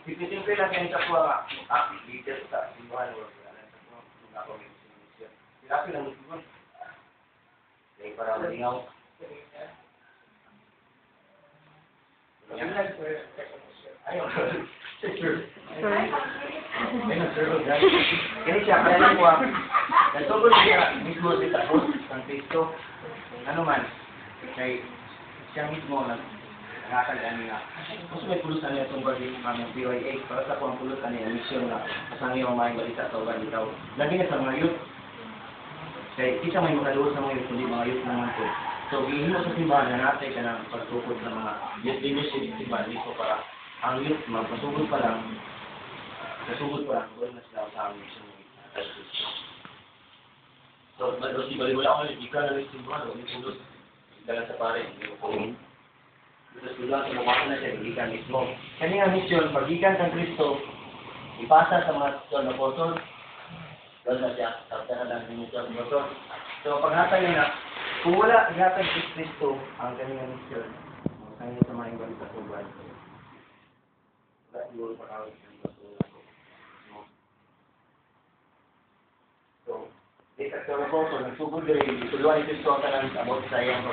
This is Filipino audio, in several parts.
Siyempre lang yan sa kuha active leader sa simbahan o sa mga community. Sila lang ito. Kaya para malingaw. Ayaw. Sure. Kaya siya, kaya lang po nagtugol siya mismo sa tapos ng Kristo. Ano man, kay siya mismo nangakalaan niya. Kung may pulutan niya itong bali ng PYA, para sa kung pulutan niya, mission na kasama yung mga balita sa uban ikaw. Lagi niya sa mga youth. Kaya isa may makaluwas sa mga youth, hindi mga youth naman po. So, gihin mo sa simbahan na natin ka ng pagtukod ng mga youth leadership sa simbahan dito para ang youth, magpasugod pa lang, wala na sila sa aming mission. So, bali-wala ako ngayon, ika na rin simbahan, huwag yung pulot. Dalan sa pare, hindi ko pulot. Tapos tulang sa mukha na siya, ikan mismo. Kanya mission, pag-ikan ng Kristo, ipasa sa mga tuwan na portol, doon na siya, tapos na lang yung tuwan na portol. So, paghatag niya na, kung wala ihatag si Kristo ang kanyang mission, kanya sa mga ibang sa tuwan. Wala siguro pa kawin ng portol ako. So, sa portol, nagsugod rin, ituluan ito ito ang about sa iyang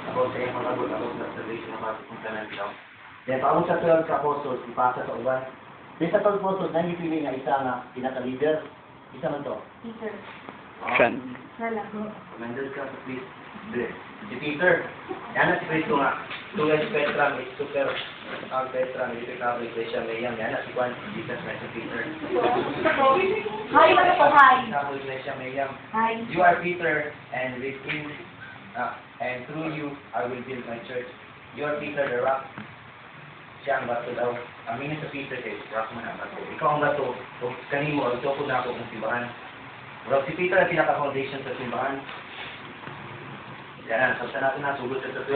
pag-abot na service na pagpunta ng ikaw. Then, paabot sa 12 ka-apostles, ipasa sa uban. Then sa 12 apostles, nangipili nga isa na pinaka-leader. Isa man to? Peter. Saan? Commander ka sa Chris. Si Peter. Yan na si Cristo nga. Tunga si Petra, may super. Ang Petra, may recovery, Iglesia, may yan. Yan na si Juan, Jesus, may si Peter. Hi, ano po, hi. Recovery, Iglesia, may yan. Hi. You are Peter, and within, and through you, I will build my church. You are Peter the rock. Siya ang bato daw. Aminin sa Peter kay rock man ang bato. Ikaw ang bato. O kanimo, ito ko na ako ng simbahan. Pero si Peter ang pinaka-foundation sa simbahan. Yan, sabta natin na, sugod sa 12.